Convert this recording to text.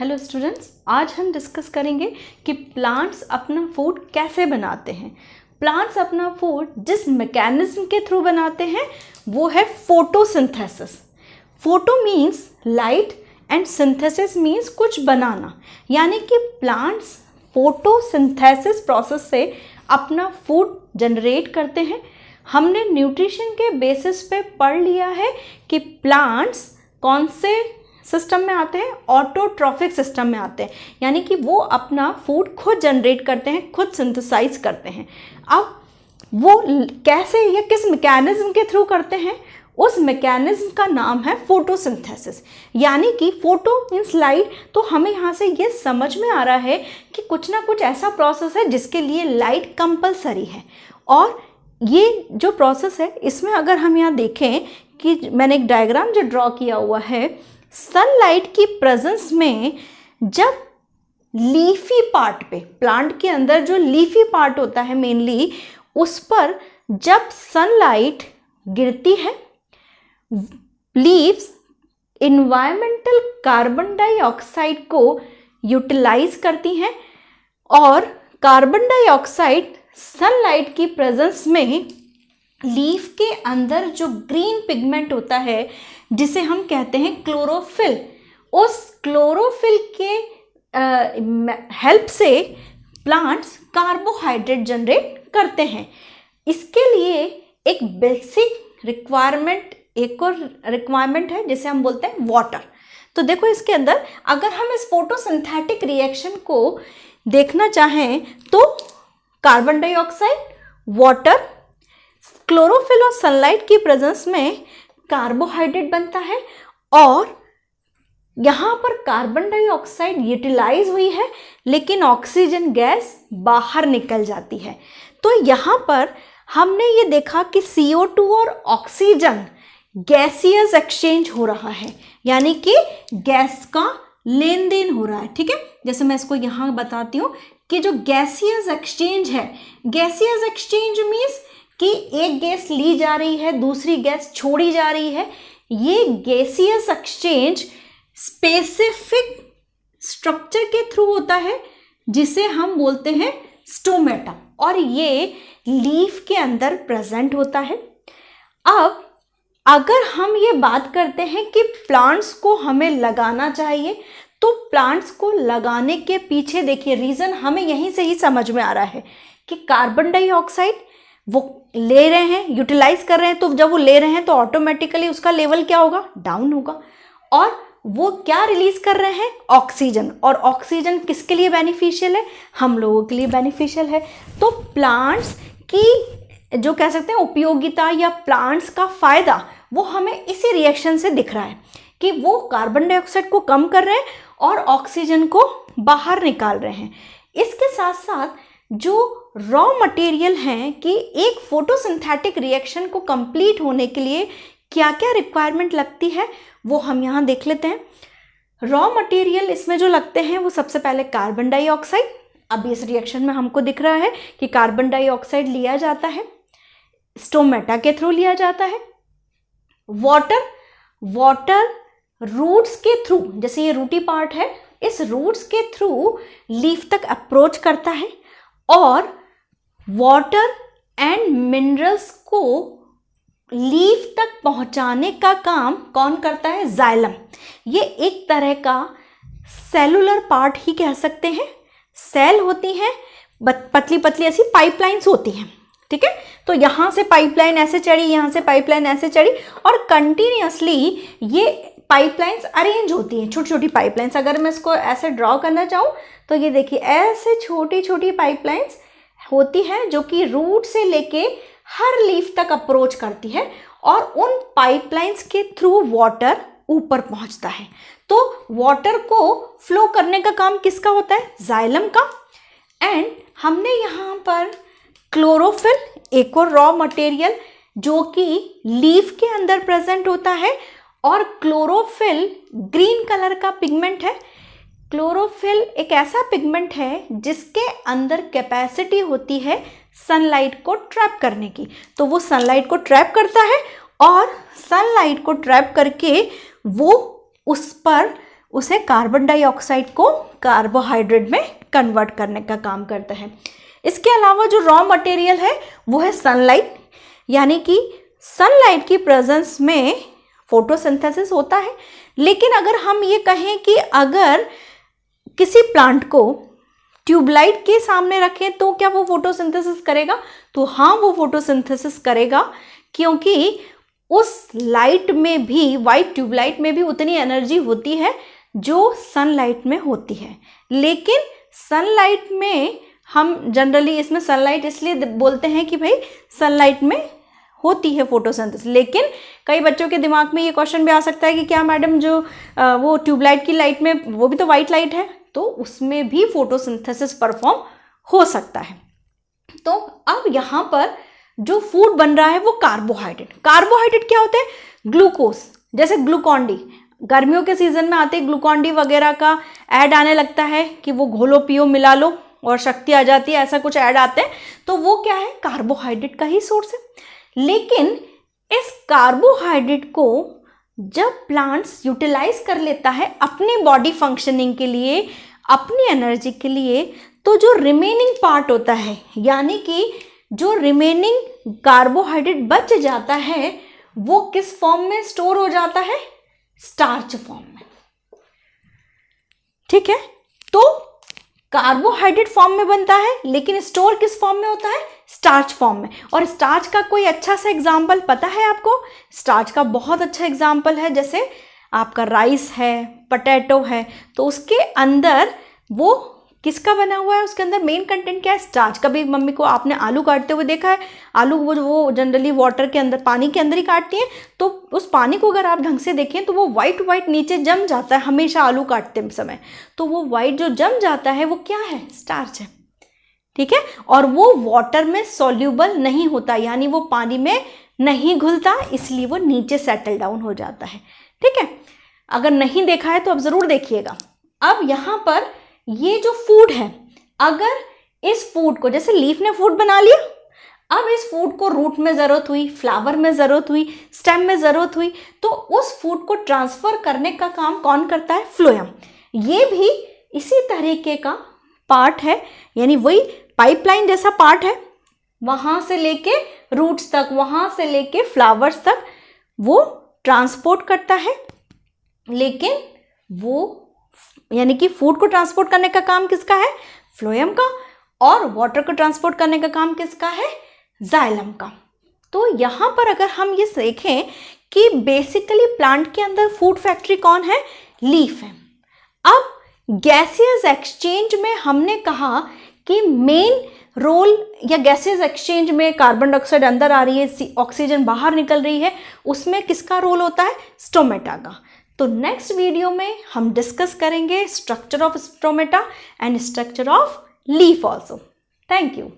Hello students, आज हम discuss करेंगे कि प्लांट्स अपना फूड कैसे बनाते हैं। प्लांट्स अपना फूड जिस मैकेनिज्म के थ्रू बनाते हैं वो है photosynthesis. Photo means light and synthesis means कुछ बनाना, यानी कि प्लांट्स फोटोसिंथेसिस प्रोसेस से अपना फूड जनरेट करते हैं। हमने न्यूट्रिशन के बेसिस पे पढ़ लिया है कि प्लांट्स कौन से सिस्टम में आते हैं, ऑटोट्रॉफिक सिस्टम में आते हैं, यानी कि वो अपना फूड खुद जनरेट करते हैं, खुद सिंथेसाइज करते हैं। अब वो कैसे या किस मैकेनिज्म के थ्रू करते हैं, उस मैकेनिज्म का नाम है फोटोसिंथेसिस। यानी कि फोटो मीन्स लाइट, तो हमें यहाँ से ये समझ में आ रहा है कि कुछ ना कुछ ऐसा प्रोसेस है जिसके लिए लाइट कंपलसरी है। और ये जो प्रोसेस है इसमें अगर हम यहाँ देखें कि मैंने एक डायग्राम जो ड्रॉ किया हुआ है, सनलाइट की प्रेजेंस में जब लीफी पार्ट पे, प्लांट के अंदर जो लीफी पार्ट होता है मेनली, उस पर जब सनलाइट गिरती है, लीव्स इन्वायरमेंटल कार्बन डाइऑक्साइड को यूटिलाइज करती हैं और कार्बन डाइऑक्साइड सनलाइट की प्रेजेंस में लीफ के अंदर जो ग्रीन पिगमेंट होता है जिसे हम कहते हैं क्लोरोफिल, उस क्लोरोफिल के हेल्प से प्लांट्स कार्बोहाइड्रेट जनरेट करते हैं। इसके लिए एक बेसिक रिक्वायरमेंट, एक और रिक्वायरमेंट है जिसे हम बोलते हैं वाटर। तो देखो इसके अंदर अगर हम इस फोटोसिंथेटिक रिएक्शन को देखना चाहें तो कार्बन डाइऑक्साइड, वाटर, क्लोरोफिल और सनलाइट की प्रेजेंस में कार्बोहाइड्रेट बनता है और यहाँ पर कार्बन डाइऑक्साइड यूटिलाइज हुई है लेकिन ऑक्सीजन गैस बाहर निकल जाती है। तो यहाँ पर हमने ये देखा कि CO2 और ऑक्सीजन गैसियस एक्सचेंज हो रहा है, यानी कि गैस का लेन देन हो रहा है। ठीक है, जैसे मैं इसको यहाँ बताती हूँ कि जो गैसियस एक्सचेंज है, गैसियस एक्सचेंज मीन्स कि एक गैस ली जा रही है, दूसरी गैस छोड़ी जा रही है। ये गैसियस एक्सचेंज स्पेसिफिक स्ट्रक्चर के थ्रू होता है जिसे हम बोलते हैं स्टोमेटा, और ये लीफ के अंदर प्रेजेंट होता है। अब अगर हम ये बात करते हैं कि प्लांट्स को हमें लगाना चाहिए, तो प्लांट्स को लगाने के पीछे देखिए रीज़न हमें यहीं से ही समझ में आ रहा है कि कार्बन डाइऑक्साइड वो ले रहे हैं, यूटिलाइज कर रहे हैं, तो जब वो ले रहे हैं तो ऑटोमेटिकली उसका लेवल क्या होगा, डाउन होगा। और वो क्या रिलीज कर रहे हैं, ऑक्सीजन, और ऑक्सीजन किसके लिए बेनिफिशियल है, हम लोगों के लिए बेनिफिशियल है। तो प्लांट्स की जो कह सकते हैं उपयोगिता या प्लांट्स का फायदा वो हमें इसी रिएक्शन से दिख रहा है कि वो कार्बन डाइऑक्साइड को कम कर रहे हैं और ऑक्सीजन को बाहर निकाल रहे हैं। इसके साथ साथ जो रॉ मटेरियल हैं कि एक फोटोसिंथेटिक रिएक्शन को कंप्लीट होने के लिए क्या क्या रिक्वायरमेंट लगती है वो हम यहाँ देख लेते हैं। रॉ मटेरियल इसमें जो लगते हैं वो सबसे पहले कार्बन डाइऑक्साइड, अभी इस रिएक्शन में हमको दिख रहा है कि कार्बन डाइऑक्साइड लिया जाता है, स्टोमेटा के थ्रू लिया जाता है। वाटर, वाटर रूट्स के थ्रू, जैसे ये रूटी पार्ट है, इस रूट्स के थ्रू लीफ तक अप्रोच करता है और वाटर एंड मिनरल्स को लीफ तक पहुंचाने का काम कौन करता है, जाइलम। ये एक तरह का सेलुलर पार्ट ही कह सकते हैं। सेल होती हैं, पतली पतली ऐसी पाइपलाइंस होती हैं। ठीक है, तो यहाँ से पाइपलाइन ऐसे चढ़ी, यहाँ से पाइपलाइन ऐसे चढ़ी और कंटिन्यूअसली ये पाइपलाइंस अरेंज होती हैं, छोटी छोटी पाइपलाइंस। अगर मैं इसको ऐसे ड्रॉ करना चाहूँ तो ये देखिए ऐसे छोटी छोटी पाइपलाइंस होती हैं जो कि रूट से लेके हर लीफ तक अप्रोच करती है और उन पाइपलाइंस के थ्रू वाटर ऊपर पहुंचता है। तो वाटर को फ्लो करने का काम किसका होता है, जाइलम का। एंड हमने यहाँ पर क्लोरोफिल, एक और रॉ मटेरियल जो कि लीफ के अंदर प्रेजेंट होता है, और क्लोरोफिल ग्रीन कलर का पिगमेंट है। क्लोरोफिल एक ऐसा पिगमेंट है जिसके अंदर कैपेसिटी होती है सनलाइट को ट्रैप करने की। तो वो सनलाइट को ट्रैप करता है और सनलाइट को ट्रैप करके वो उस पर उसे कार्बन डाइऑक्साइड को कार्बोहाइड्रेट में कन्वर्ट करने का काम करता है। इसके अलावा जो रॉ मटेरियल है वो है सनलाइट, यानी कि सनलाइट की प्रेजेंस में फोटोसिंथेसिस होता है। लेकिन अगर हम ये कहें कि अगर किसी प्लांट को ट्यूबलाइट के सामने रखें तो क्या वो फोटोसिंथेसिस करेगा, तो हाँ वो फोटोसिंथेसिस करेगा, क्योंकि उस लाइट में भी, वाइट ट्यूबलाइट में भी उतनी एनर्जी होती है जो सनलाइट में होती है। लेकिन सनलाइट में हम जनरली इसमें सनलाइट इसलिए बोलते हैं कि भाई सनलाइट में होती है फोटोसिंथेसिस। लेकिन कई बच्चों के दिमाग में ये क्वेश्चन भी आ सकता है कि क्या मैडम जो वो ट्यूबलाइट की लाइट में वो भी तो वाइट लाइट है, तो उसमें भी फोटोसिंथेसिस परफॉर्म हो सकता है। तो अब यहाँ पर जो फूड बन रहा है वो कार्बोहाइड्रेट। कार्बोहाइड्रेट क्या होते हैं? ग्लूकोज, जैसे ग्लूकॉन-डी, गर्मियों के सीजन में आते ग्लूकॉन-डी वगैरह का ऐड आने लगता है कि वो घोलो पियो मिला लो और शक्ति आ जाती है, ऐसा कुछ ऐड आते हैं, तो वो क्या है? कार्बोहाइड्रेट का ही सोर्स है। लेकिन इस कार्बोहाइड्रेट को जब प्लांट्स यूटिलाइज कर लेता है अपनी बॉडी फंक्शनिंग के लिए, अपनी एनर्जी के लिए, तो जो रिमेनिंग पार्ट होता है, यानी कि जो रिमेनिंग कार्बोहाइड्रेट बच जाता है, वो किस फॉर्म में स्टोर हो जाता है? स्टार्च फॉर्म में। ठीक है, तो कार्बोहाइड्रेट फॉर्म में बनता है, लेकिन स्टोर किस फॉर्म में होता है? स्टार्च फॉर्म में। और स्टार्च का कोई अच्छा सा एग्जाम्पल पता है आपको? स्टार्च का बहुत अच्छा एग्जाम्पल है, जैसे आपका राइस है, पोटैटो है, तो उसके अंदर वो किसका बना हुआ है? उसके अंदर मेन कंटेंट क्या है? स्टार्च। कभी मम्मी को आपने आलू काटते हुए देखा है? आलू वो जनरली वाटर के अंदर, पानी के अंदर ही काटती हैं, तो उस पानी को अगर आप ढंग से देखें तो वो वाइट वाइट नीचे जम जाता है हमेशा आलू काटते समय। तो वो वाइट जो जम जाता है वो क्या है? स्टार्च है। ठीक है, और वो वाटर में सॉल्यूबल नहीं होता, यानी वो पानी में नहीं घुलता, इसलिए वो नीचे सेटल डाउन हो जाता है। ठीक है, अगर नहीं देखा है तो अब जरूर देखिएगा। अब यहाँ पर ये जो फूड है, अगर इस फूड को, जैसे लीफ ने फूड बना लिया, अब इस फूड को रूट में ज़रूरत हुई, फ्लावर में ज़रूरत हुई, स्टेम में ज़रूरत हुई, तो उस फूड को ट्रांसफ़र करने का काम कौन करता है? फ्लोएम। ये भी इसी तरीके का पार्ट है, यानी वही पाइपलाइन जैसा पार्ट है, वहाँ से लेके रूट्स तक, वहाँ से लेके फ्लावर्स तक वो ट्रांसपोर्ट करता है। लेकिन वो यानी कि फूड को ट्रांसपोर्ट करने का काम किसका है? फ्लोएम का। और वाटर को ट्रांसपोर्ट करने का काम किसका है? जाइलम का। तो यहाँ पर अगर हम ये देखें कि बेसिकली प्लांट के अंदर फूड फैक्ट्री कौन है? लीफ है। अब गैसियस एक्सचेंज में हमने कहा कि मेन रोल, या गैसेस एक्सचेंज में कार्बन डाइऑक्साइड अंदर आ रही है, ऑक्सीजन बाहर निकल रही है, उसमें किसका रोल होता है? स्टोमेटा का। तो नेक्स्ट वीडियो में हम डिस्कस करेंगे structure of stomata and structure of leaf also. Thank you.